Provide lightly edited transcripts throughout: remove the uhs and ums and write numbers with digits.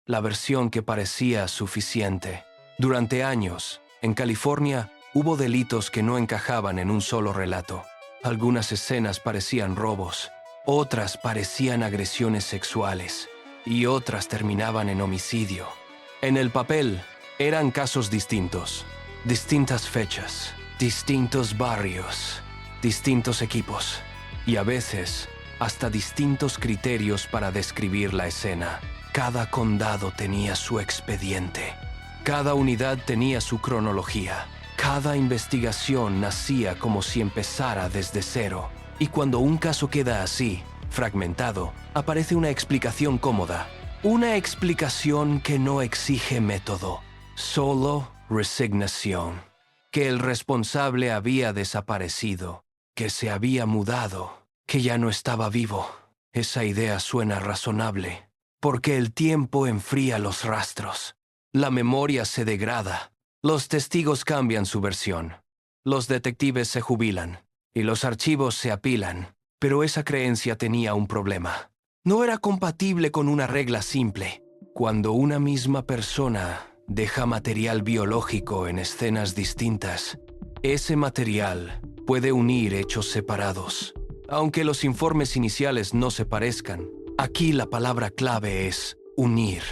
la versión que parecía suficiente. Durante años, en California, hubo delitos que no encajaban en un solo relato. Algunas escenas parecían robos, otras parecían agresiones sexuales y otras terminaban en homicidio. En el papel, eran casos distintos, distintas fechas, distintos barrios, distintos equipos y a veces hasta distintos criterios para describir la escena. Cada condado tenía su expediente. Cada unidad tenía su cronología. Cada investigación nacía como si empezara desde cero. Y cuando un caso queda así, fragmentado, aparece una explicación cómoda. Una explicación que no exige método, solo resignación. Que el responsable había desaparecido, que se había mudado, que ya no estaba vivo. Esa idea suena razonable, porque el tiempo enfría los rastros. La memoria se degrada. Los testigos cambian su versión. Los detectives se jubilan y los archivos se apilan. Pero esa creencia tenía un problema. No era compatible con una regla simple. Cuando una misma persona deja material biológico en escenas distintas, ese material puede unir hechos separados. Aunque los informes iniciales no se parezcan, aquí la palabra clave es unir.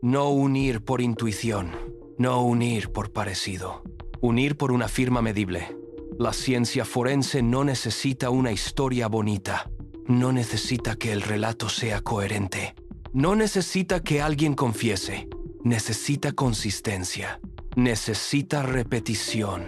No unir por intuición, no unir por parecido. Unir por una firma medible. La ciencia forense no necesita una historia bonita. No necesita que el relato sea coherente. No necesita que alguien confiese. Necesita consistencia. Necesita repetición.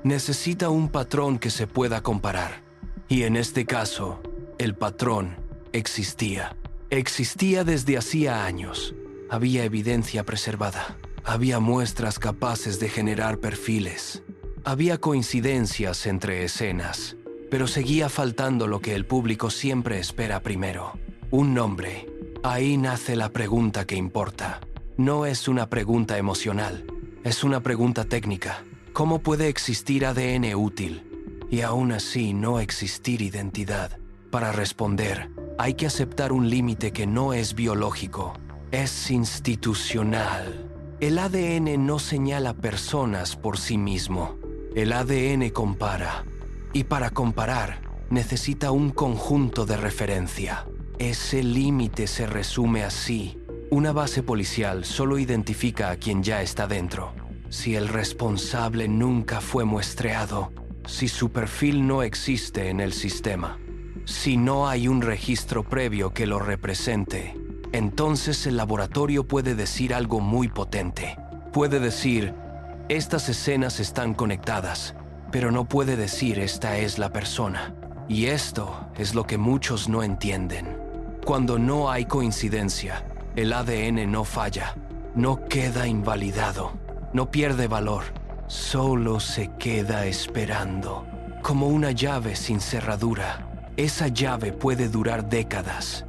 Necesita un patrón que se pueda comparar. Y en este caso, el patrón existía. Existía desde hacía años. Había evidencia preservada. Había muestras capaces de generar perfiles. Había coincidencias entre escenas. Pero seguía faltando lo que el público siempre espera primero. Un nombre. Ahí nace la pregunta que importa. No es una pregunta emocional. Es una pregunta técnica. ¿Cómo puede existir ADN útil y aún así no existir identidad? Para responder, hay que aceptar un límite que no es biológico. Es institucional. El ADN no señala personas por sí mismo. El ADN compara. Y para comparar, necesita un conjunto de referencia. Ese límite se resume así. Una base policial solo identifica a quien ya está dentro. Si el responsable nunca fue muestreado, si su perfil no existe en el sistema, si no hay un registro previo que lo represente, entonces el laboratorio puede decir algo muy potente. Puede decir, estas escenas están conectadas, pero no puede decir esta es la persona. Y esto es lo que muchos no entienden. Cuando no hay coincidencia, el ADN no falla, no queda invalidado, no pierde valor, solo se queda esperando. Como una llave sin cerradura, esa llave puede durar décadas,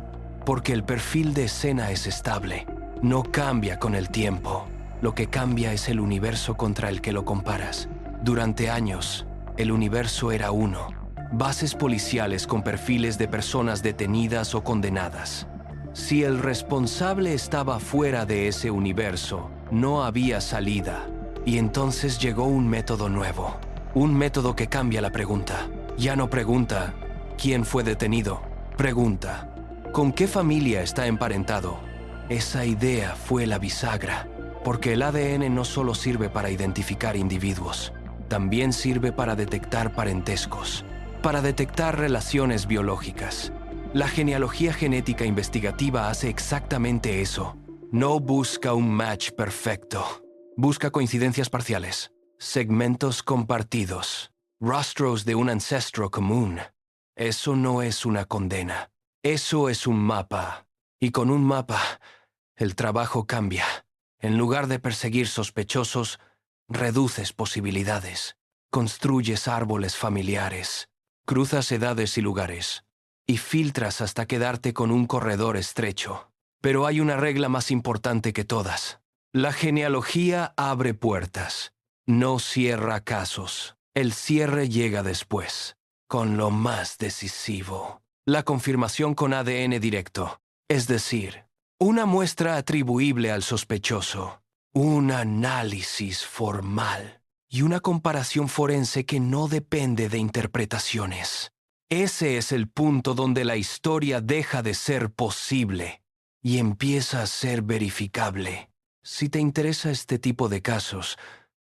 porque el perfil de escena es estable, no cambia con el tiempo. Lo que cambia es el universo contra el que lo comparas. Durante años, el universo era uno. Bases policiales con perfiles de personas detenidas o condenadas. Si el responsable estaba fuera de ese universo, no había salida. Y entonces llegó un método nuevo. Un método que cambia la pregunta. Ya no pregunta, ¿quién fue detenido? Pregunta, ¿con qué familia está emparentado? Esa idea fue la bisagra. Porque el ADN no solo sirve para identificar individuos, también sirve para detectar parentescos, para detectar relaciones biológicas. La genealogía genética investigativa hace exactamente eso. No busca un match perfecto. Busca coincidencias parciales, segmentos compartidos, rastros de un ancestro común. Eso no es una condena. Eso es un mapa. Y con un mapa, el trabajo cambia. En lugar de perseguir sospechosos, reduces posibilidades, construyes árboles familiares, cruzas edades y lugares, y filtras hasta quedarte con un corredor estrecho. Pero hay una regla más importante que todas. La genealogía abre puertas, no cierra casos. El cierre llega después, con lo más decisivo. La confirmación con ADN directo, es decir, una muestra atribuible al sospechoso, un análisis formal y una comparación forense que no depende de interpretaciones. Ese es el punto donde la historia deja de ser posible y empieza a ser verificable. Si te interesa este tipo de casos,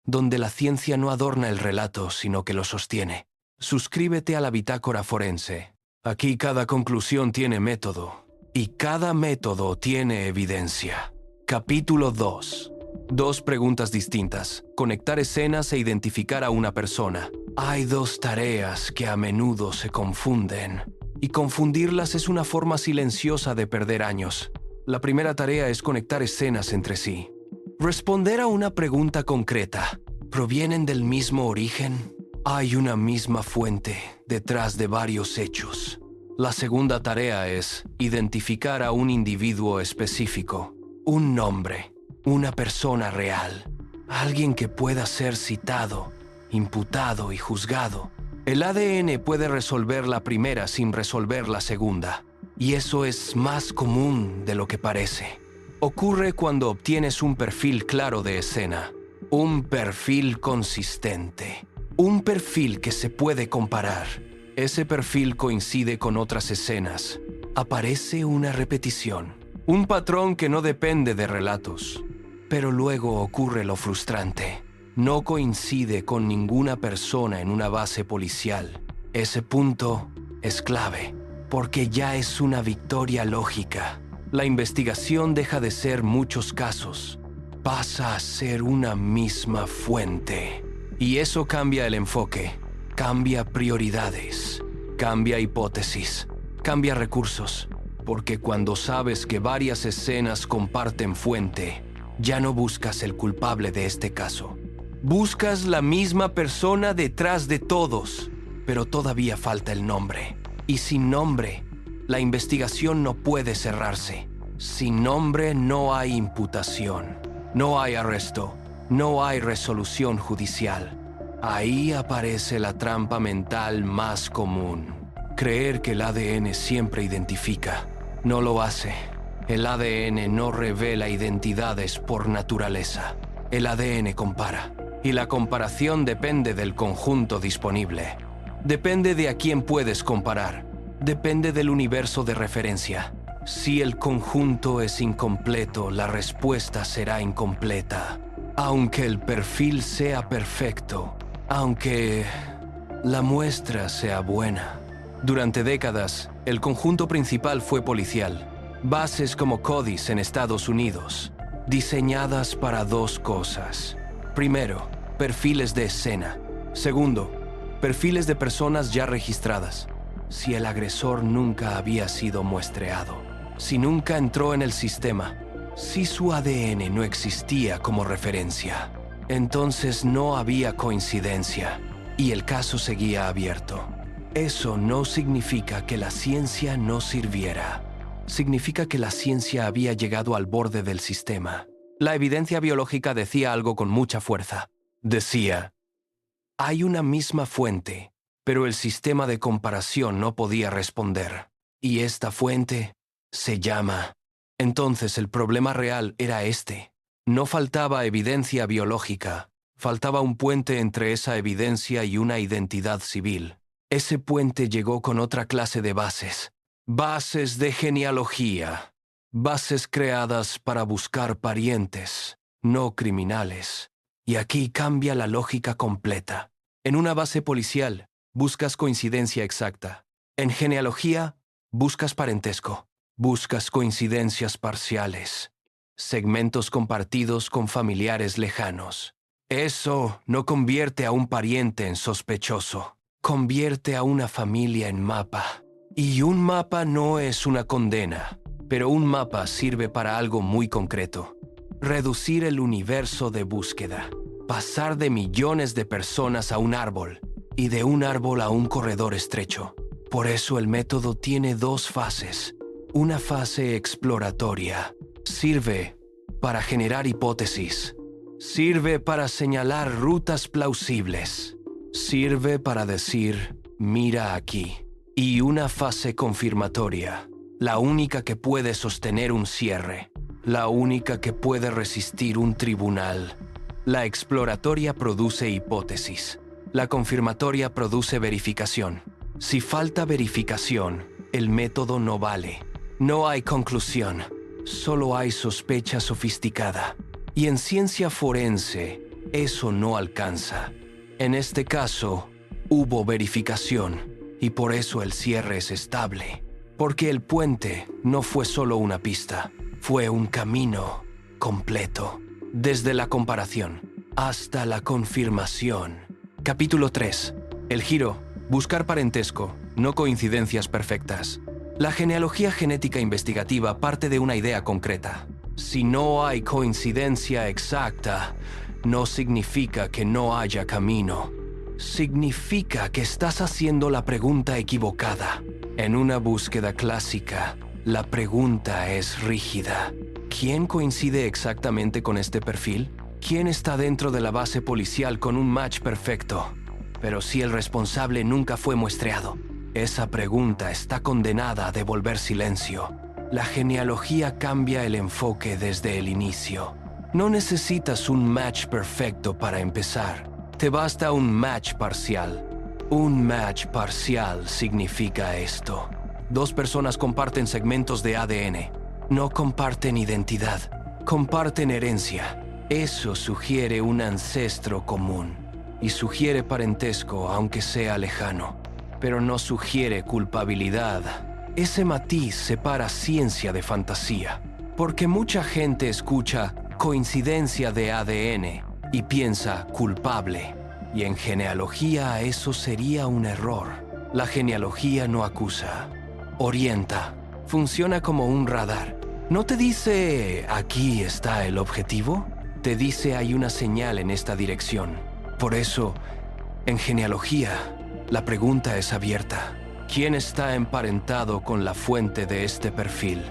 donde la ciencia no adorna el relato, sino que lo sostiene, suscríbete a la Bitácora Forense. Aquí cada conclusión tiene método, y cada método tiene evidencia. Capítulo 2. 2 preguntas distintas. Conectar escenas e identificar a una persona. Hay 2 tareas que a menudo se confunden, y confundirlas es una forma silenciosa de perder años. La primera tarea es conectar escenas entre sí. Responder a una pregunta concreta. ¿Provienen del mismo origen? ¿Hay una misma fuente detrás de varios hechos? La segunda tarea es identificar a un individuo específico, un nombre, una persona real, alguien que pueda ser citado, imputado y juzgado. El ADN puede resolver la primera sin resolver la segunda, y eso es más común de lo que parece. Ocurre cuando obtienes un perfil claro de escena, un perfil consistente, un perfil que se puede comparar. Ese perfil coincide con otras escenas. Aparece una repetición, un patrón que no depende de relatos. Pero luego ocurre lo frustrante. No coincide con ninguna persona en una base policial. Ese punto es clave, porque ya es una victoria lógica. La investigación deja de ser muchos casos. Pasa a ser una misma fuente. Y eso cambia el enfoque, cambia prioridades, cambia hipótesis, cambia recursos. Porque cuando sabes que varias escenas comparten fuente, ya no buscas el culpable de este caso. Buscas la misma persona detrás de todos, pero todavía falta el nombre. Y sin nombre, la investigación no puede cerrarse. Sin nombre no hay imputación, no hay arresto, no hay resolución judicial. Ahí aparece la trampa mental más común. Creer que el ADN siempre identifica. No lo hace. El ADN no revela identidades por naturaleza. El ADN compara. Y la comparación depende del conjunto disponible. Depende de a quién puedes comparar. Depende del universo de referencia. Si el conjunto es incompleto, la respuesta será incompleta. Aunque el perfil sea perfecto, aunque la muestra sea buena. Durante décadas, el conjunto principal fue policial. Bases como CODIS en Estados Unidos, diseñadas para 2 cosas. Primero, perfiles de escena. Segundo, perfiles de personas ya registradas. Si el agresor nunca había sido muestreado, si nunca entró en el sistema, si su ADN no existía como referencia, entonces no había coincidencia y el caso seguía abierto. Eso no significa que la ciencia no sirviera. Significa que la ciencia había llegado al borde del sistema. La evidencia biológica decía algo con mucha fuerza. Decía, hay una misma fuente, pero el sistema de comparación no podía responder. Y esta fuente se llama. Entonces el problema real era este. No faltaba evidencia biológica. Faltaba un puente entre esa evidencia y una identidad civil. Ese puente llegó con otra clase de bases. Bases de genealogía. Bases creadas para buscar parientes, no criminales. Y aquí cambia la lógica completa. En una base policial, buscas coincidencia exacta. En genealogía, buscas parentesco. Buscas coincidencias parciales. Segmentos compartidos con familiares lejanos. Eso no convierte a un pariente en sospechoso. Convierte a una familia en mapa. Y un mapa no es una condena, pero un mapa sirve para algo muy concreto. Reducir el universo de búsqueda. Pasar de millones de personas a un árbol y de un árbol a un corredor estrecho. Por eso el método tiene 2 fases. Una fase exploratoria. Sirve para generar hipótesis. Sirve para señalar rutas plausibles. Sirve para decir, mira aquí. Y una fase confirmatoria, la única que puede sostener un cierre. la única que puede resistir un tribunal. La exploratoria produce hipótesis. La confirmatoria produce verificación. Si falta verificación, el método no vale. No hay conclusión, solo hay sospecha sofisticada. Y en ciencia forense, eso no alcanza. En este caso, hubo verificación, y por eso el cierre es estable. Porque el puente no fue solo una pista, fue un camino completo. Desde la comparación hasta la confirmación. Capítulo 3. El giro. Buscar parentesco, no coincidencias perfectas. La genealogía genética investigativa parte de una idea concreta. Si no hay coincidencia exacta, no significa que no haya camino. Significa que estás haciendo la pregunta equivocada. En una búsqueda clásica, la pregunta es rígida. ¿Quién coincide exactamente con este perfil? ¿Quién está dentro de la base policial con un match perfecto? Pero si el responsable nunca fue muestreado, esa pregunta está condenada a devolver silencio. La genealogía cambia el enfoque desde el inicio. No necesitas un match perfecto para empezar. Te basta un match parcial. Un match parcial significa esto. Dos personas comparten segmentos de ADN. No comparten identidad. Comparten herencia. Eso sugiere un ancestro común. Y sugiere parentesco, aunque sea lejano. Pero no sugiere culpabilidad. Ese matiz separa ciencia de fantasía. Porque mucha gente escucha coincidencia de ADN y piensa culpable. Y en genealogía eso sería un error. La genealogía no acusa, orienta. Funciona como un radar. ¿No te dice aquí está el objetivo? Te dice hay una señal en esta dirección. Por eso, en genealogía, la pregunta es abierta. ¿Quién está emparentado con la fuente de este perfil?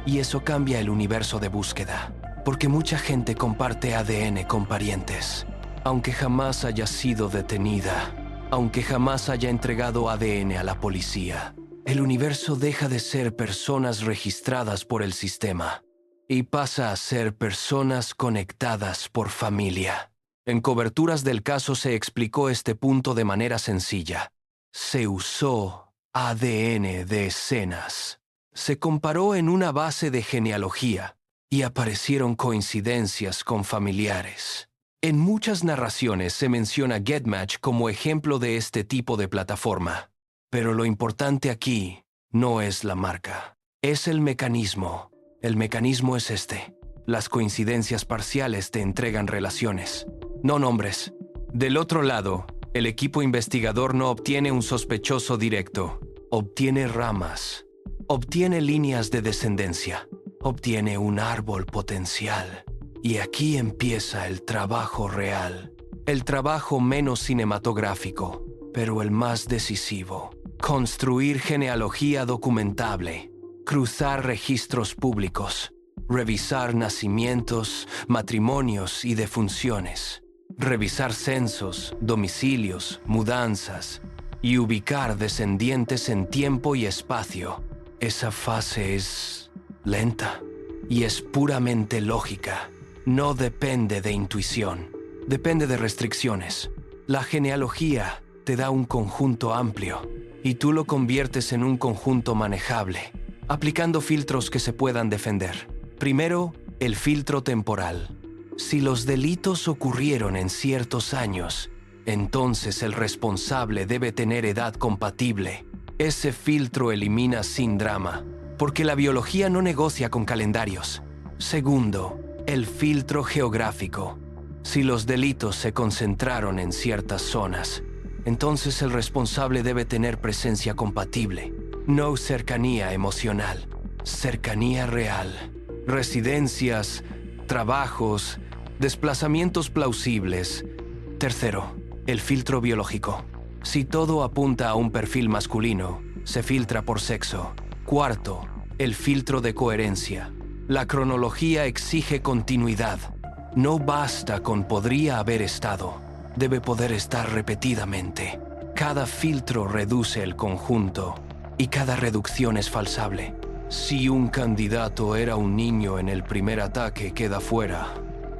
Y eso cambia el universo de búsqueda, porque mucha gente comparte ADN con parientes. Aunque jamás haya sido detenida, aunque jamás haya entregado ADN a la policía, el universo deja de ser personas registradas por el sistema y pasa a ser personas conectadas por familia. En coberturas del caso se explicó este punto de manera sencilla. Se usó ADN de escenas. Se comparó en una base de genealogía y aparecieron coincidencias con familiares. En muchas narraciones se menciona GetMatch como ejemplo de este tipo de plataforma. Pero lo importante aquí no es la marca, es el mecanismo. El mecanismo es este. Las coincidencias parciales te entregan relaciones, no nombres. Del otro lado, el equipo investigador no obtiene un sospechoso directo, obtiene ramas, obtiene líneas de descendencia, obtiene un árbol potencial. Y aquí empieza el trabajo real, el trabajo menos cinematográfico, pero el más decisivo. Construir genealogía documentable, cruzar registros públicos, revisar nacimientos, matrimonios y defunciones, revisar censos, domicilios, mudanzas y ubicar descendientes en tiempo y espacio. Esa fase es lenta y es puramente lógica. No depende de intuición, depende de restricciones. La genealogía te da un conjunto amplio y tú lo conviertes en un conjunto manejable, aplicando filtros que se puedan defender. Primero, el filtro temporal. Si los delitos ocurrieron en ciertos años, entonces el responsable debe tener edad compatible. Ese filtro elimina sin drama, porque la biología no negocia con calendarios. Segundo, el filtro geográfico. Si los delitos se concentraron en ciertas zonas, entonces el responsable debe tener presencia compatible. No cercanía emocional, cercanía real. Residencias, trabajos, desplazamientos plausibles. Tercero, el filtro biológico. Si todo apunta a un perfil masculino, se filtra por sexo. Cuarto, el filtro de coherencia. La cronología exige continuidad. No basta con podría haber estado. Debe poder estar repetidamente. Cada filtro reduce el conjunto y cada reducción es falsable. Si un candidato era un niño en el primer ataque, queda fuera.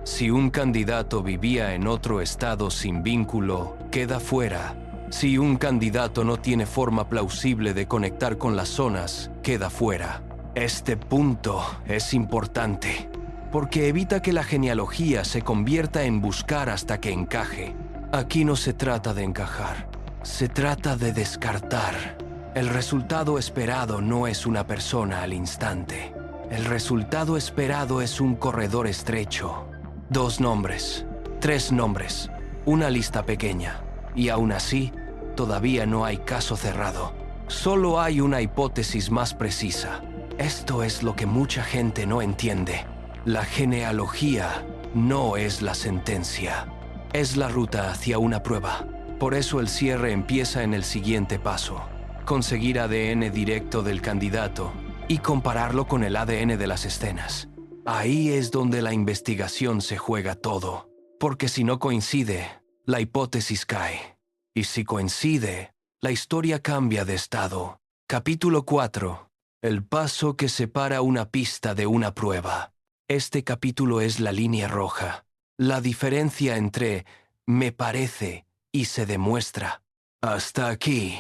Si un candidato vivía en otro estado sin vínculo, queda fuera. Si un candidato no tiene forma plausible de conectar con las zonas, queda fuera. Este punto es importante, porque evita que la genealogía se convierta en buscar hasta que encaje. Aquí no se trata de encajar, se trata de descartar. El resultado esperado no es una persona al instante. El resultado esperado es un corredor estrecho. 2 nombres, 3 nombres, una lista pequeña. Y aún así, todavía no hay caso cerrado. Solo hay una hipótesis más precisa. Esto es lo que mucha gente no entiende. La genealogía no es la sentencia. Es la ruta hacia una prueba. Por eso el cierre empieza en el siguiente paso: conseguir ADN directo del candidato y compararlo con el ADN de las escenas. Ahí es donde la investigación se juega todo, porque si no coincide, la hipótesis cae. Y si coincide, la historia cambia de estado. Capítulo 4. El paso que separa una pista de una prueba. Este capítulo es la línea roja, la diferencia entre me parece y se demuestra. Hasta aquí,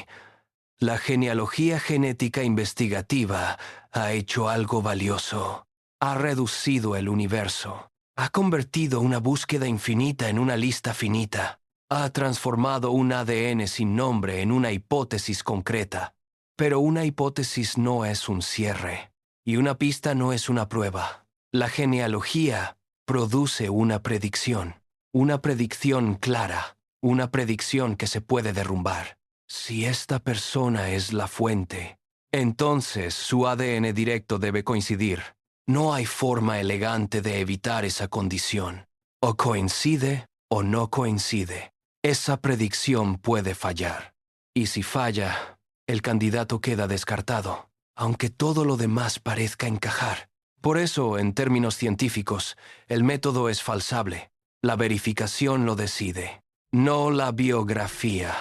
la genealogía genética investigativa ha hecho algo valioso. Ha reducido el universo. Ha convertido una búsqueda infinita en una lista finita. Ha transformado un ADN sin nombre en una hipótesis concreta. Pero una hipótesis no es un cierre, y una pista no es una prueba. La genealogía produce una predicción clara, una predicción que se puede derrumbar. Si esta persona es la fuente, entonces su ADN directo debe coincidir. No hay forma elegante de evitar esa condición. O coincide o no coincide. Esa predicción puede fallar. Y si falla, el candidato queda descartado, aunque todo lo demás parezca encajar. Por eso, en términos científicos, el método es falsable. La verificación lo decide. No la biografía,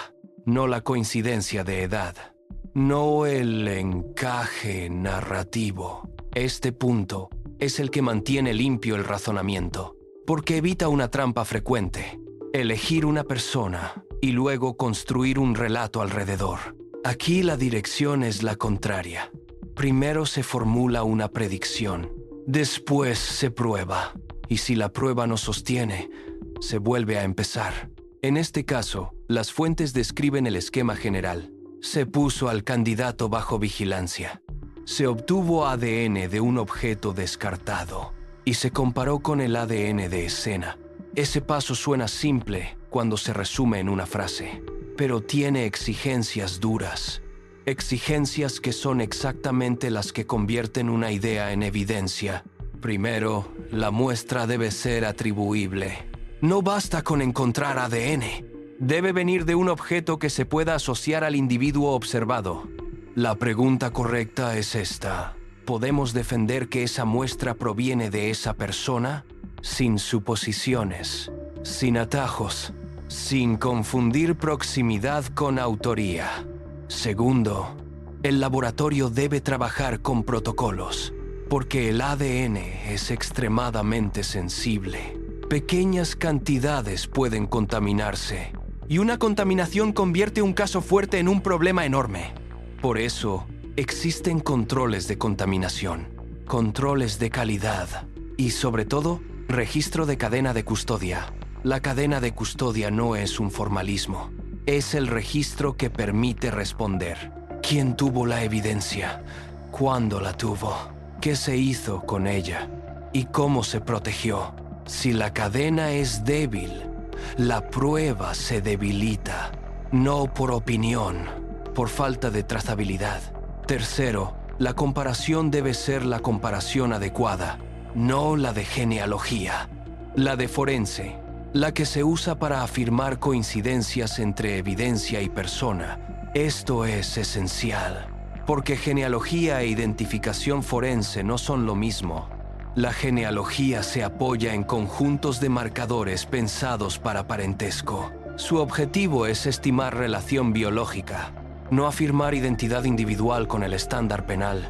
no la coincidencia de edad, no el encaje narrativo. Este punto es el que mantiene limpio el razonamiento, porque evita una trampa frecuente: elegir una persona y luego construir un relato alrededor. Aquí la dirección es la contraria. Primero se formula una predicción, después se prueba, y si la prueba no sostiene, se vuelve a empezar. En este caso, las fuentes describen el esquema general. Se puso al candidato bajo vigilancia. Se obtuvo ADN de un objeto descartado y se comparó con el ADN de escena. Ese paso suena simple cuando se resume en una frase, pero tiene exigencias duras. Exigencias que son exactamente las que convierten una idea en evidencia. Primero, la muestra debe ser atribuible. No basta con encontrar ADN. Debe venir de un objeto que se pueda asociar al individuo observado. La pregunta correcta es esta: ¿podemos defender que esa muestra proviene de esa persona? Sin suposiciones, sin atajos, sin confundir proximidad con autoría. Segundo, el laboratorio debe trabajar con protocolos, porque el ADN es extremadamente sensible. Pequeñas cantidades pueden contaminarse, y una contaminación convierte un caso fuerte en un problema enorme. Por eso, existen controles de contaminación, controles de calidad y, sobre todo, registro de cadena de custodia. La cadena de custodia no es un formalismo, es el registro que permite responder. ¿Quién tuvo la evidencia? ¿Cuándo la tuvo? ¿Qué se hizo con ella? ¿Y cómo se protegió? Si la cadena es débil, la prueba se debilita, no por opinión, por falta de trazabilidad. Tercero, la comparación debe ser la comparación adecuada, no la de genealogía. La de forense, la que se usa para afirmar coincidencias entre evidencia y persona. Esto es esencial, porque genealogía e identificación forense no son lo mismo. La genealogía se apoya en conjuntos de marcadores pensados para parentesco. Su objetivo es estimar relación biológica, no afirmar identidad individual con el estándar penal.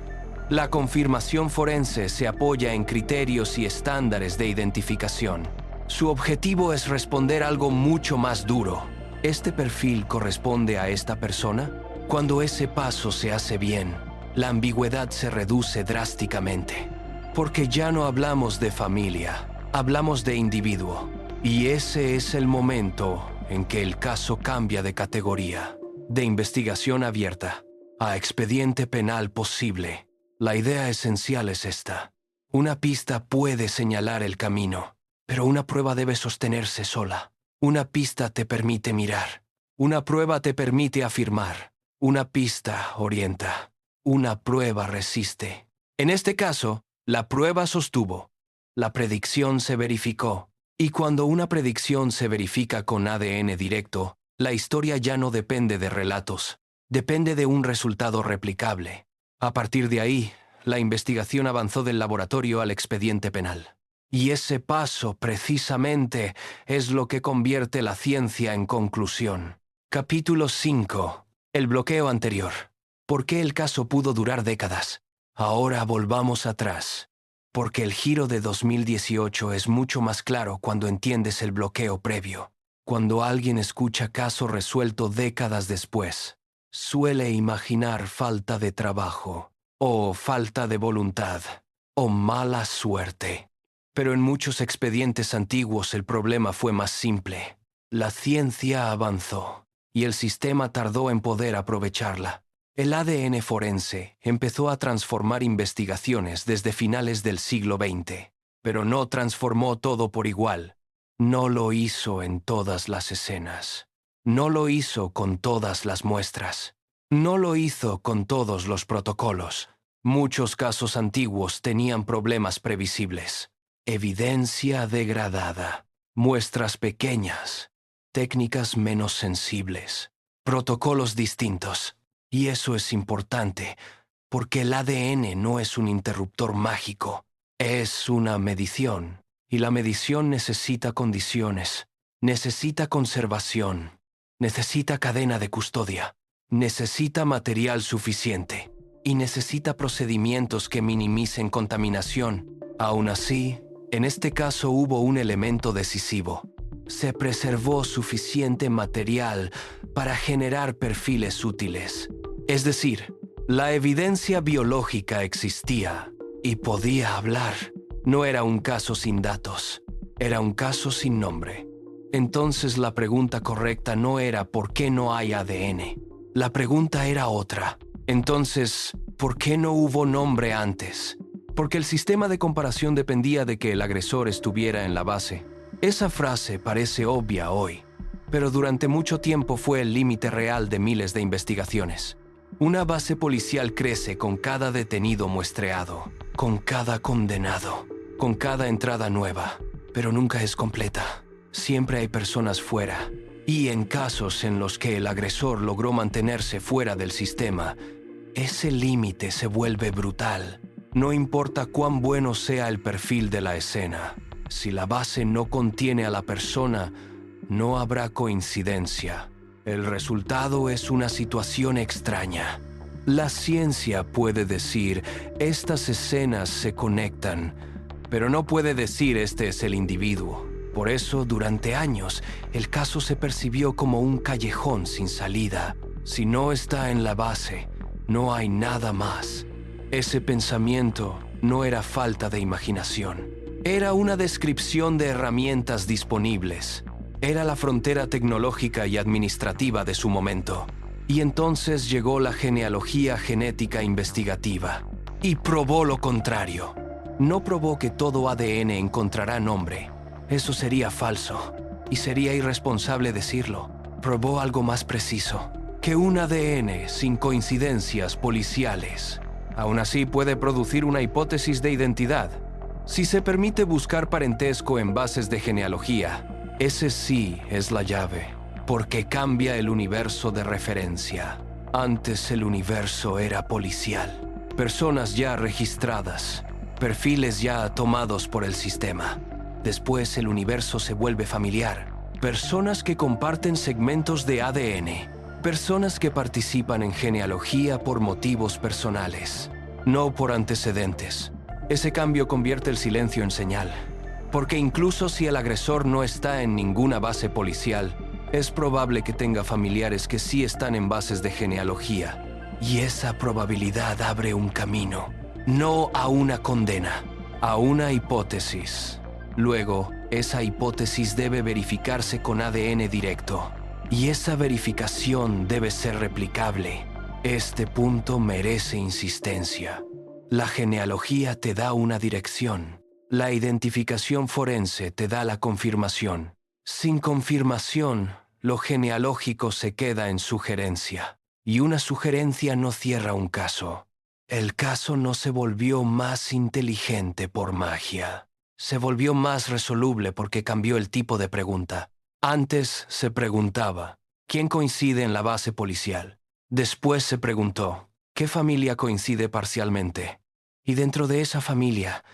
La confirmación forense se apoya en criterios y estándares de identificación. Su objetivo es responder algo mucho más duro. ¿Este perfil corresponde a esta persona? Cuando ese paso se hace bien, la ambigüedad se reduce drásticamente. Porque ya no hablamos de familia, hablamos de individuo. Y ese es el momento en que el caso cambia de categoría, de investigación abierta a expediente penal posible. La idea esencial es esta. Una pista puede señalar el camino, pero una prueba debe sostenerse sola. Una pista te permite mirar. Una prueba te permite afirmar. Una pista orienta. Una prueba resiste. En este caso, la prueba sostuvo. La predicción se verificó. Y cuando una predicción se verifica con ADN directo, la historia ya no depende de relatos. Depende de un resultado replicable. A partir de ahí, la investigación avanzó del laboratorio al expediente penal. Y ese paso, precisamente, es lo que convierte la ciencia en conclusión. Capítulo 5. El bloqueo anterior. ¿Por qué el caso pudo durar décadas? Ahora volvamos atrás. Porque el giro de 2018 es mucho más claro cuando entiendes el bloqueo previo. Cuando alguien escucha caso resuelto décadas después, suele imaginar falta de trabajo, o falta de voluntad, o mala suerte. Pero en muchos expedientes antiguos el problema fue más simple. La ciencia avanzó, y el sistema tardó en poder aprovecharla. El ADN forense empezó a transformar investigaciones desde finales del siglo XX, pero no transformó todo por igual. No lo hizo en todas las escenas. No lo hizo con todas las muestras. No lo hizo con todos los protocolos. Muchos casos antiguos tenían problemas previsibles. Evidencia degradada, muestras pequeñas, técnicas menos sensibles, protocolos distintos. Y eso es importante, porque el ADN no es un interruptor mágico, es una medición. Y la medición necesita condiciones, necesita conservación, necesita cadena de custodia, necesita material suficiente y necesita procedimientos que minimicen contaminación. Aún así, en este caso hubo un elemento decisivo. Se preservó suficiente material para generar perfiles útiles. Es decir, la evidencia biológica existía y podía hablar. No era un caso sin datos, era un caso sin nombre. Entonces la pregunta correcta no era ¿por qué no hay ADN? La pregunta era otra. Entonces, ¿por qué no hubo nombre antes? Porque el sistema de comparación dependía de que el agresor estuviera en la base. Esa frase parece obvia hoy, pero durante mucho tiempo fue el límite real de miles de investigaciones. Una base policial crece con cada detenido muestreado, con cada condenado, con cada entrada nueva, pero nunca es completa. Siempre hay personas fuera, y en casos en los que el agresor logró mantenerse fuera del sistema, ese límite se vuelve brutal. No importa cuán bueno sea el perfil de la escena, si la base no contiene a la persona, no habrá coincidencia. El resultado es una situación extraña. La ciencia puede decir, estas escenas se conectan, pero no puede decir este es el individuo. Por eso, durante años, el caso se percibió como un callejón sin salida. Si no está en la base, no hay nada más. Ese pensamiento no era falta de imaginación. Era una descripción de herramientas disponibles. Era la frontera tecnológica y administrativa de su momento. Y entonces llegó la genealogía genética investigativa. Y probó lo contrario. No probó que todo ADN encontrará nombre. Eso sería falso. Y sería irresponsable decirlo. Probó algo más preciso. Que un ADN sin coincidencias policiales. Aún así puede producir una hipótesis de identidad. Si se permite buscar parentesco en bases de genealogía, ese sí es la llave, porque cambia el universo de referencia. Antes el universo era policial. Personas ya registradas, perfiles ya tomados por el sistema. Después el universo se vuelve familiar. Personas que comparten segmentos de ADN. Personas que participan en genealogía por motivos personales. no por antecedentes. Ese cambio convierte el silencio en señal, porque incluso si el agresor no está en ninguna base policial, es probable que tenga familiares que sí están en bases de genealogía, y esa probabilidad abre un camino, no a una condena, a una hipótesis. Luego, esa hipótesis debe verificarse con ADN directo, y esa verificación debe ser replicable. Este punto merece insistencia. La genealogía te da una dirección. La identificación forense te da la confirmación. Sin confirmación, lo genealógico se queda en sugerencia, y una sugerencia no cierra un caso. El caso no se volvió más inteligente por magia. Se volvió más resoluble porque cambió el tipo de pregunta. Antes se preguntaba, ¿quién coincide en la base policial? Después se preguntó, ¿qué familia coincide parcialmente? Y dentro de esa familia,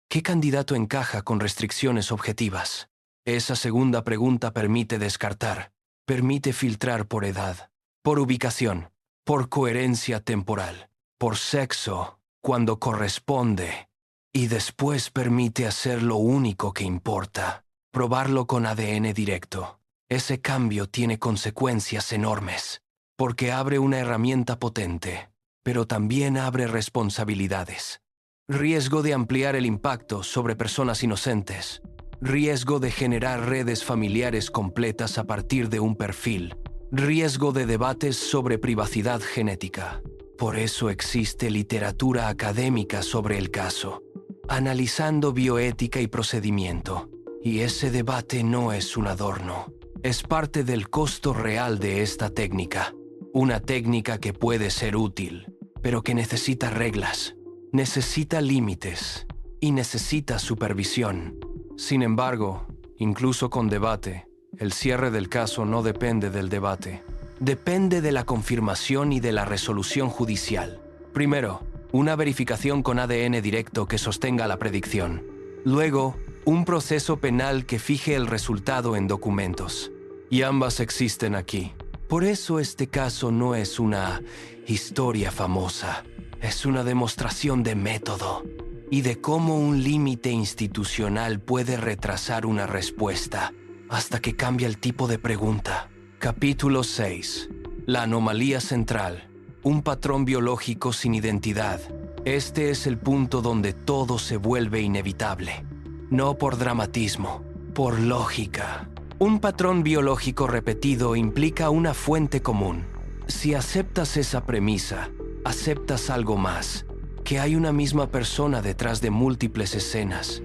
¿qué candidato encaja con restricciones objetivas? Esa segunda pregunta permite descartar, permite filtrar por edad, por ubicación, por coherencia temporal, por sexo, cuando corresponde, y después permite hacer lo único que importa, probarlo con ADN directo. Ese cambio tiene consecuencias enormes, porque abre una herramienta potente, pero también abre responsabilidades. Riesgo de ampliar el impacto sobre personas inocentes. Riesgo de generar redes familiares completas a partir de un perfil. Riesgo de debates sobre privacidad genética. Por eso existe literatura académica sobre el caso, analizando bioética y procedimiento. Y ese debate no es un adorno. Es parte del costo real de esta técnica. Una técnica que puede ser útil, pero que necesita reglas, necesita límites y necesita supervisión. Sin embargo, incluso con debate, el cierre del caso no depende del debate. Depende de la confirmación y de la resolución judicial. Primero, una verificación con ADN directo que sostenga la predicción. Luego, un proceso penal que fije el resultado en documentos. Y ambas existen aquí. Por eso este caso no es una historia famosa. Es una demostración de método y de cómo un límite institucional puede retrasar una respuesta hasta que cambia el tipo de pregunta. Capítulo 6. La anomalía central. Un patrón biológico sin identidad. Este es el punto donde todo se vuelve inevitable. No por dramatismo, por lógica. Un patrón biológico repetido implica una fuente común. Si aceptas esa premisa, aceptas algo más, que hay una misma persona detrás de múltiples escenas.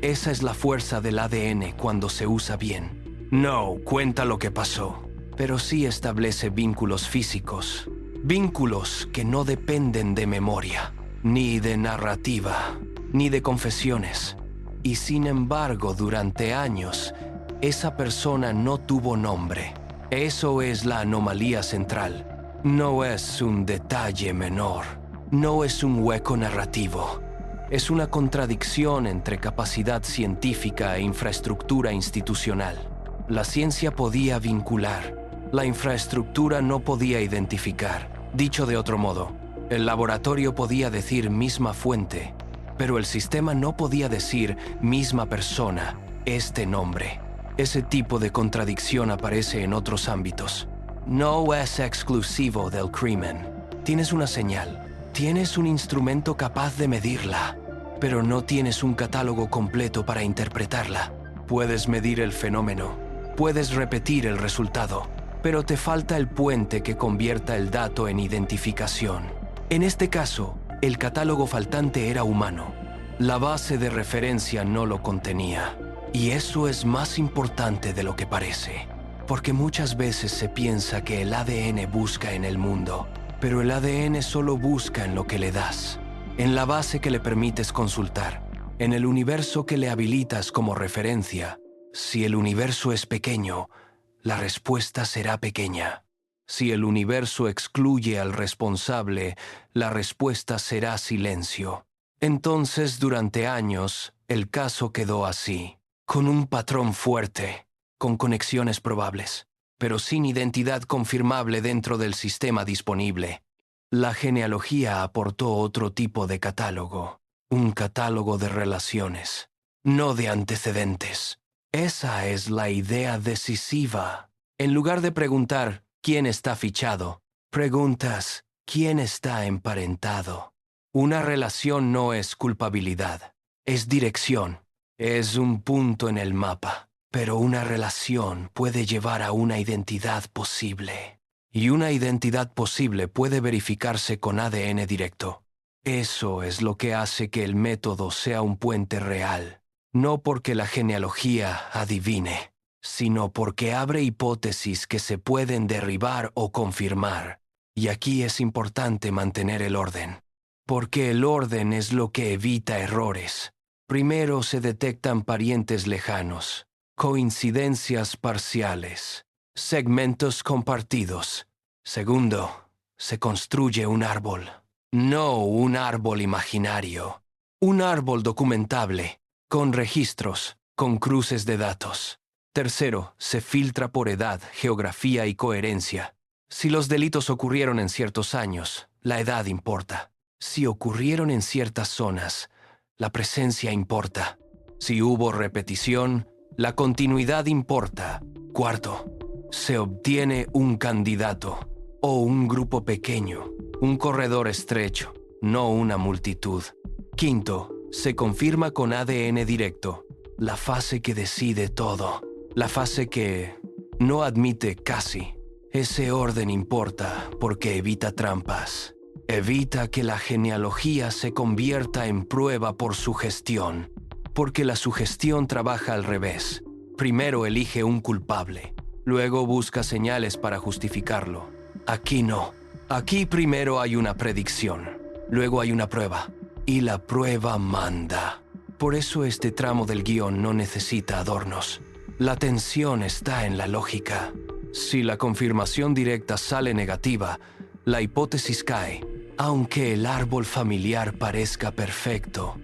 Esa es la fuerza del ADN cuando se usa bien. No cuenta lo que pasó, pero sí establece vínculos físicos. Vínculos que no dependen de memoria, ni de narrativa, ni de confesiones. Y sin embargo, durante años, esa persona no tuvo nombre. Eso es la anomalía central. No es un detalle menor. No es un hueco narrativo. Es una contradicción entre capacidad científica e infraestructura institucional. La ciencia podía vincular. La infraestructura no podía identificar. Dicho de otro modo, el laboratorio podía decir misma fuente, pero el sistema no podía decir misma persona, este nombre. Ese tipo de contradicción aparece en otros ámbitos. No es exclusivo del crimen. Tienes una señal, tienes un instrumento capaz de medirla, pero no tienes un catálogo completo para interpretarla. Puedes medir el fenómeno, puedes repetir el resultado, pero te falta el puente que convierta el dato en identificación. En este caso, el catálogo faltante era humano. La base de referencia no lo contenía. Y eso es más importante de lo que parece, porque muchas veces se piensa que el ADN busca en el mundo, pero el ADN solo busca en lo que le das, en la base que le permites consultar, en el universo que le habilitas como referencia. Si el universo es pequeño, la respuesta será pequeña. Si el universo excluye al responsable, la respuesta será silencio. Entonces, durante años, el caso quedó así, con un patrón fuerte, con conexiones probables, pero sin identidad confirmable dentro del sistema disponible. La genealogía aportó otro tipo de catálogo, un catálogo de relaciones, no de antecedentes. Esa es la idea decisiva. En lugar de preguntar quién está fichado, preguntas quién está emparentado. Una relación no es culpabilidad, es dirección, es un punto en el mapa, pero una relación puede llevar a una identidad posible. Y una identidad posible puede verificarse con ADN directo. Eso es lo que hace que el método sea un puente real, no porque la genealogía adivine, sino porque abre hipótesis que se pueden derribar o confirmar. Y aquí es importante mantener el orden, porque el orden es lo que evita errores. Primero se detectan parientes lejanos, coincidencias parciales, segmentos compartidos. Segundo, se construye un árbol. No un árbol imaginario. Un árbol documentable, con registros, con cruces de datos. Tercero, se filtra por edad, geografía y coherencia. Si los delitos ocurrieron en ciertos años, la edad importa. Si ocurrieron en ciertas zonas, la presencia importa. Si hubo repetición, la continuidad importa. Cuarto, se obtiene un candidato o un grupo pequeño, un corredor estrecho, no una multitud. Quinto, se confirma con ADN directo, la fase que decide todo, la fase que no admite casi. Ese orden importa porque evita trampas. Evita que la genealogía se convierta en prueba por sugestión, porque la sugestión trabaja al revés. Primero elige un culpable, luego busca señales para justificarlo. Aquí no. Aquí primero hay una predicción, luego hay una prueba, y la prueba manda. Por eso este tramo del guión no necesita adornos. La tensión está en la lógica. Si la confirmación directa sale negativa, la hipótesis cae, aunque el árbol familiar parezca perfecto,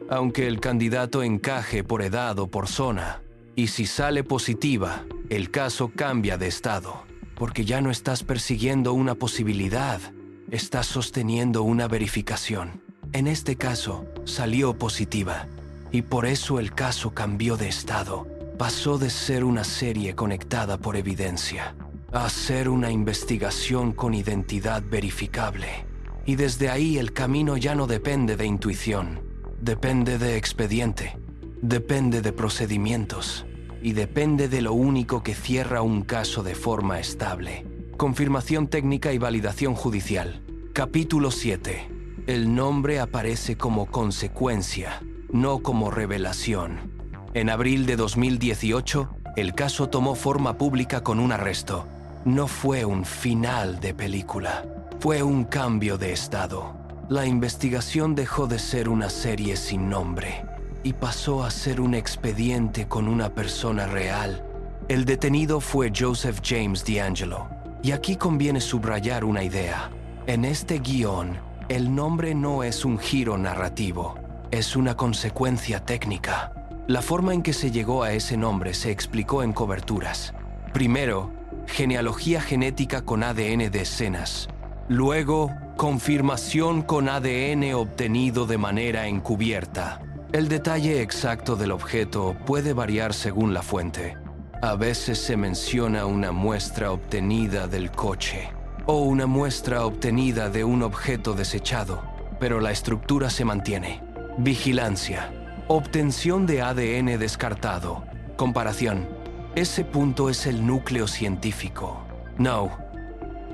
aunque el candidato encaje por edad o por zona. Y si sale positiva, el caso cambia de estado, porque ya no estás persiguiendo una posibilidad, estás sosteniendo una verificación. En este caso, salió positiva, y por eso el caso cambió de estado. Pasó de ser una serie conectada por evidencia a ser una investigación con identidad verificable. Y desde ahí el camino ya no depende de intuición, depende de expediente, depende de procedimientos y depende de lo único que cierra un caso de forma estable. Confirmación técnica y validación judicial. Capítulo 7. El nombre aparece como consecuencia, no como revelación. En abril de 2018, el caso tomó forma pública con un arresto. No fue un final de película, fue un cambio de estado. La investigación dejó de ser una serie sin nombre y pasó a ser un expediente con una persona real. El detenido fue Joseph James DeAngelo. Y aquí conviene subrayar una idea. En este guión, el nombre no es un giro narrativo, es una consecuencia técnica. La forma en que se llegó a ese nombre se explicó en coberturas. Primero, genealogía genética con ADN de escenas. Luego, confirmación con ADN obtenido de manera encubierta. El detalle exacto del objeto puede variar según la fuente. A veces se menciona una muestra obtenida del coche o una muestra obtenida de un objeto desechado, pero la estructura se mantiene. Vigilancia. Obtención de ADN descartado. Comparación. Ese punto es el núcleo científico. No.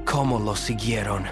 ¿Cómo lo siguieron?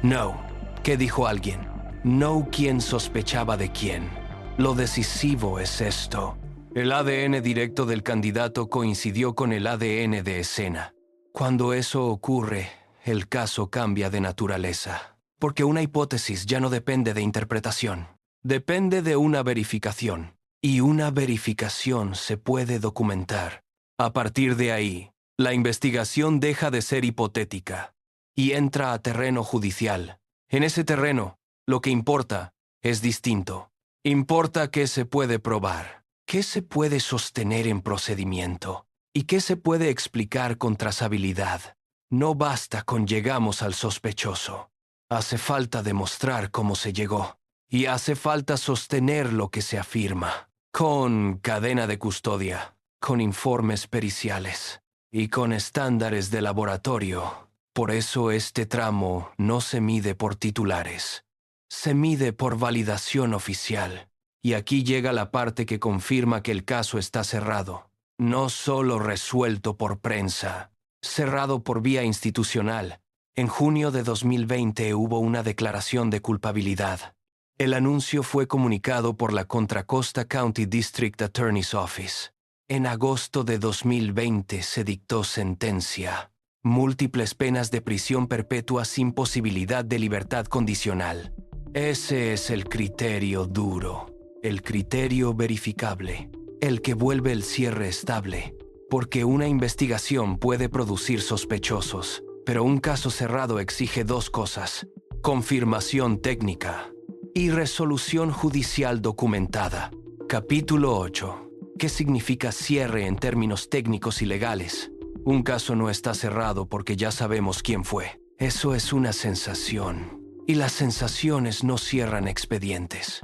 No. ¿Qué dijo alguien? No quién sospechaba de quién. Lo decisivo es esto. El ADN directo del candidato coincidió con el ADN de escena. Cuando eso ocurre, el caso cambia de naturaleza, porque una hipótesis ya no depende de interpretación. Depende de una verificación, y una verificación se puede documentar. A partir de ahí, la investigación deja de ser hipotética y entra a terreno judicial. En ese terreno, lo que importa es distinto. Importa qué se puede probar, qué se puede sostener en procedimiento y qué se puede explicar con trazabilidad. No basta con llegamos al sospechoso. Hace falta demostrar cómo se llegó. Y hace falta sostener lo que se afirma. Con cadena de custodia, con informes periciales y con estándares de laboratorio. Por eso este tramo no se mide por titulares. Se mide por validación oficial. Y aquí llega la parte que confirma que el caso está cerrado. No solo resuelto por prensa, cerrado por vía institucional. En junio de 2020 hubo una declaración de culpabilidad. El anuncio fue comunicado por la Contra Costa County District Attorney's Office. En agosto de 2020 se dictó sentencia. Múltiples penas de prisión perpetua sin posibilidad de libertad condicional. Ese es el criterio duro, el criterio verificable, el que vuelve el cierre estable. Porque una investigación puede producir sospechosos, pero un caso cerrado exige dos cosas: confirmación técnica y resolución judicial documentada. Capítulo 8. ¿Qué significa cierre en términos técnicos y legales? Un caso no está cerrado porque ya sabemos quién fue. Eso es una sensación. Y las sensaciones no cierran expedientes.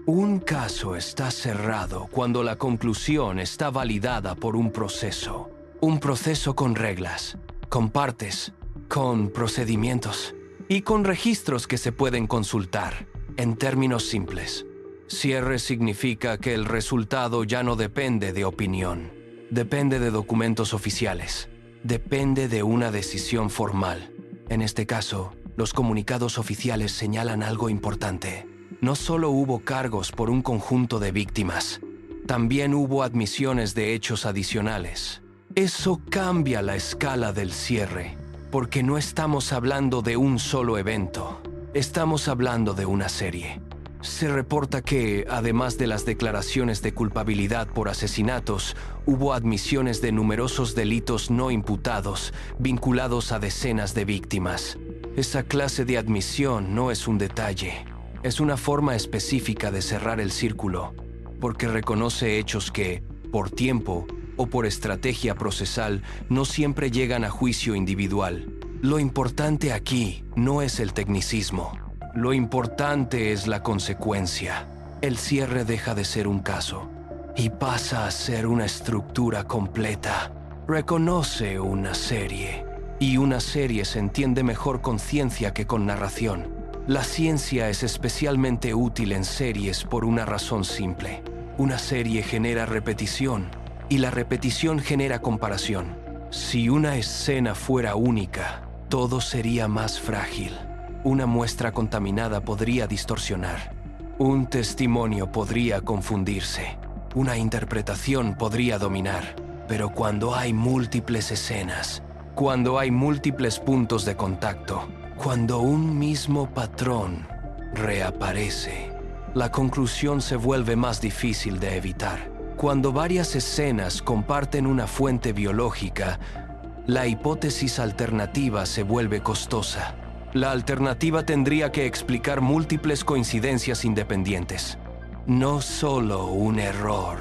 Un caso está cerrado cuando la conclusión está validada por un proceso. Un proceso con reglas, con partes, con procedimientos y con registros que se pueden consultar. En términos simples, cierre significa que el resultado ya no depende de opinión, depende de documentos oficiales, depende de una decisión formal. En este caso, los comunicados oficiales señalan algo importante. No solo hubo cargos por un conjunto de víctimas, también hubo admisiones de hechos adicionales. Eso cambia la escala del cierre, porque no estamos hablando de un solo evento. Estamos hablando de una serie. Se reporta que, además de las declaraciones de culpabilidad por asesinatos, hubo admisiones de numerosos delitos no imputados vinculados a decenas de víctimas. Esa clase de admisión no es un detalle, es una forma específica de cerrar el círculo, porque reconoce hechos que, por tiempo o por estrategia procesal, no siempre llegan a juicio individual. Lo importante aquí no es el tecnicismo. Lo importante es la consecuencia. El cierre deja de ser un caso y pasa a ser una estructura completa. Reconoce una serie. Y una serie se entiende mejor con ciencia que con narración. La ciencia es especialmente útil en series por una razón simple. Una serie genera repetición y la repetición genera comparación. Si una escena fuera única, todo sería más frágil. Una muestra contaminada podría distorsionar. Un testimonio podría confundirse. Una interpretación podría dominar. Pero cuando hay múltiples escenas, cuando hay múltiples puntos de contacto, cuando un mismo patrón reaparece, la conclusión se vuelve más difícil de evitar. Cuando varias escenas comparten una fuente biológica, la hipótesis alternativa se vuelve costosa. La alternativa tendría que explicar múltiples coincidencias independientes. No solo un error,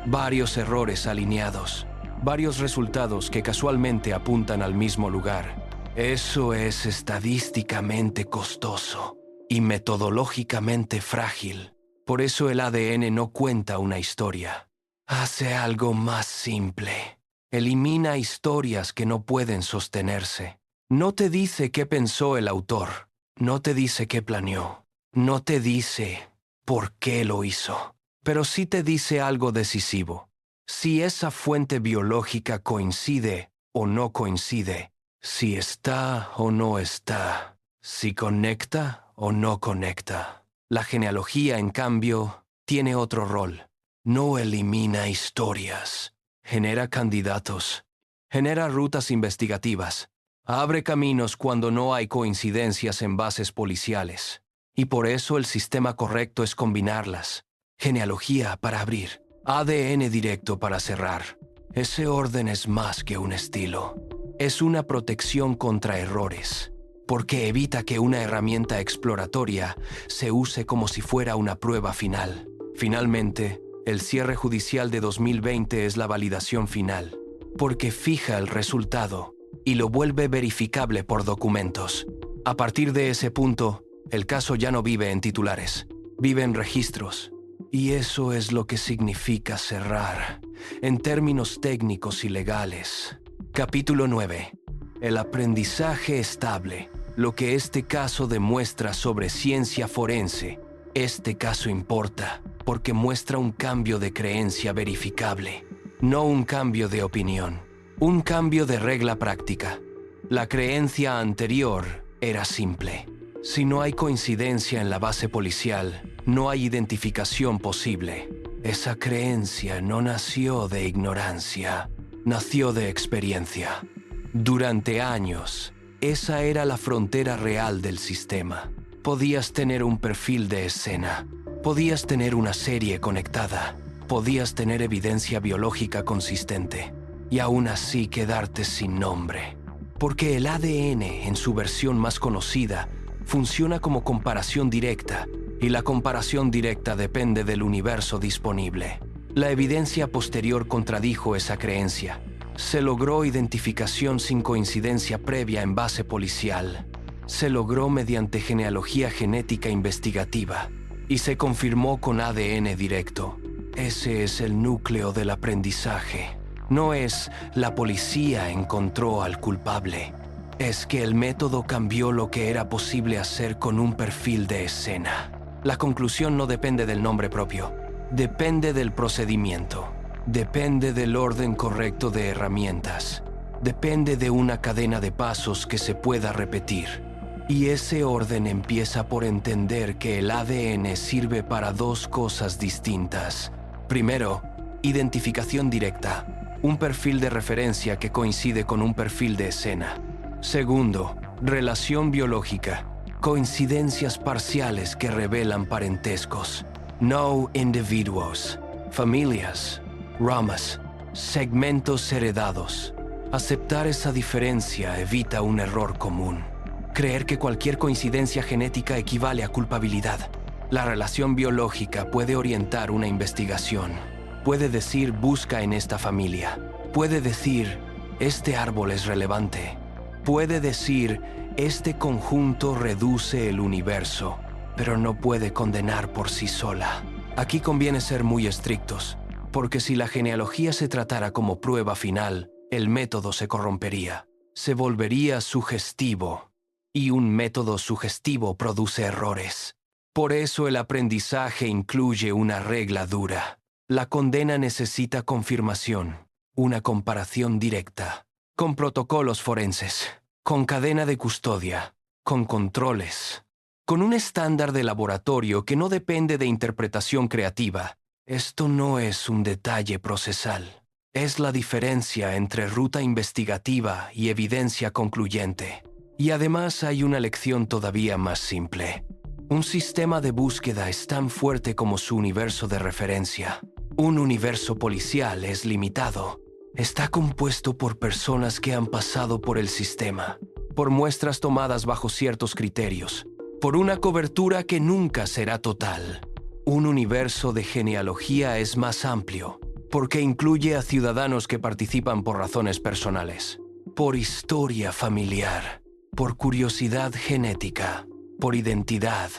varios errores alineados, varios resultados que casualmente apuntan al mismo lugar. Eso es estadísticamente costoso y metodológicamente frágil. Por eso el ADN no cuenta una historia. Hace algo más simple. Elimina historias que no pueden sostenerse. No te dice qué pensó el autor. No te dice qué planeó. No te dice por qué lo hizo. Pero sí te dice algo decisivo. Si esa fuente biológica coincide o no coincide. Si está o no está. Si conecta o no conecta. La genealogía, en cambio, tiene otro rol. No elimina historias. Genera candidatos. Genera rutas investigativas. Abre caminos cuando no hay coincidencias en bases policiales. Y por eso el sistema correcto es combinarlas. Genealogía para abrir. ADN directo para cerrar. Ese orden es más que un estilo. Es una protección contra errores. Porque evita que una herramienta exploratoria se use como si fuera una prueba final. Finalmente, el cierre judicial de 2020 es la validación final. Porque fija el resultado y lo vuelve verificable por documentos. A partir de ese punto, el caso ya no vive en titulares, vive en registros. Y eso es lo que significa cerrar, en términos técnicos y legales. Capítulo 9. El aprendizaje estable. Lo que este caso demuestra sobre ciencia forense. Este caso importa porque muestra un cambio de creencia verificable, no un cambio de opinión, un cambio de regla práctica. La creencia anterior era simple. Si no hay coincidencia en la base policial, no hay identificación posible. Esa creencia no nació de ignorancia, nació de experiencia. Durante años, esa era la frontera real del sistema. Podías tener un perfil de escena, podías tener una serie conectada, podías tener evidencia biológica consistente, y aún así quedarte sin nombre. Porque el ADN, en su versión más conocida, funciona como comparación directa, y la comparación directa depende del universo disponible. La evidencia posterior contradijo esa creencia. Se logró identificación sin coincidencia previa en base policial. Se logró mediante genealogía genética investigativa y se confirmó con ADN directo. Ese es el núcleo del aprendizaje. No es la policía encontró al culpable. Es que el método cambió lo que era posible hacer con un perfil de escena. La conclusión no depende del nombre propio, depende del procedimiento, depende del orden correcto de herramientas, depende de una cadena de pasos que se pueda repetir. Y ese orden empieza por entender que el ADN sirve para dos cosas distintas. Primero, identificación directa, un perfil de referencia que coincide con un perfil de escena. Segundo, relación biológica, coincidencias parciales que revelan parentescos. No individuos, familias, ramas, segmentos heredados. Aceptar esa diferencia evita un error común. Creer que cualquier coincidencia genética equivale a culpabilidad. La relación biológica puede orientar una investigación. Puede decir busca en esta familia. Puede decir este árbol es relevante. Puede decir este conjunto reduce el universo, pero no puede condenar por sí sola. Aquí conviene ser muy estrictos, porque si la genealogía se tratara como prueba final, el método se corrompería, se volvería sugestivo. Y un método sugestivo produce errores. Por eso el aprendizaje incluye una regla dura. La condena necesita confirmación, una comparación directa, con protocolos forenses, con cadena de custodia, con controles, con un estándar de laboratorio que no depende de interpretación creativa. Esto no es un detalle procesal. Es la diferencia entre ruta investigativa y evidencia concluyente. Y además hay una lección todavía más simple. Un sistema de búsqueda es tan fuerte como su universo de referencia. Un universo policial es limitado. Está compuesto por personas que han pasado por el sistema, por muestras tomadas bajo ciertos criterios, por una cobertura que nunca será total. Un universo de genealogía es más amplio, porque incluye a ciudadanos que participan por razones personales, por historia familiar, por curiosidad genética, por identidad.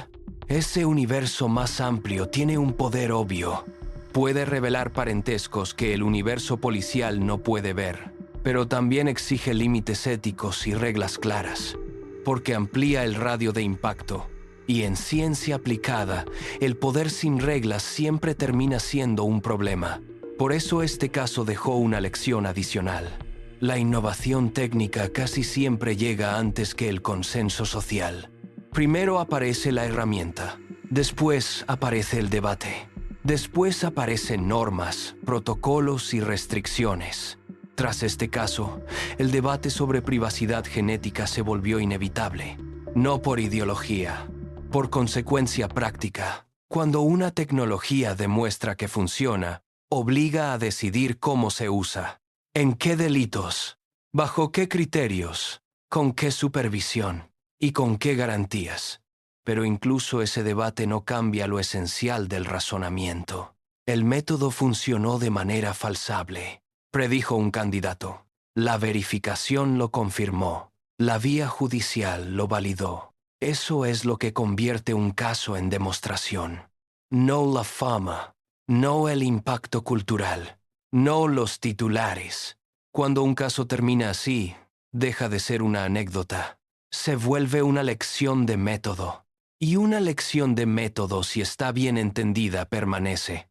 Ese universo más amplio tiene un poder obvio. Puede revelar parentescos que el universo policial no puede ver, pero también exige límites éticos y reglas claras, porque amplía el radio de impacto. Y en ciencia aplicada, el poder sin reglas siempre termina siendo un problema. Por eso este caso dejó una lección adicional. La innovación técnica casi siempre llega antes que el consenso social. Primero aparece la herramienta, después aparece el debate, después aparecen normas, protocolos y restricciones. Tras este caso, el debate sobre privacidad genética se volvió inevitable, no por ideología, por consecuencia práctica. Cuando una tecnología demuestra que funciona, obliga a decidir cómo se usa. ¿En qué delitos? ¿Bajo qué criterios? ¿Con qué supervisión? ¿Y con qué garantías? Pero incluso ese debate no cambia lo esencial del razonamiento. El método funcionó de manera falsable, predijo un candidato. La verificación lo confirmó. La vía judicial lo validó. Eso es lo que convierte un caso en demostración. No la fama, no el impacto cultural, no los titulares. Cuando un caso termina así, deja de ser una anécdota. Se vuelve una lección de método. Y una lección de método, si está bien entendida, permanece.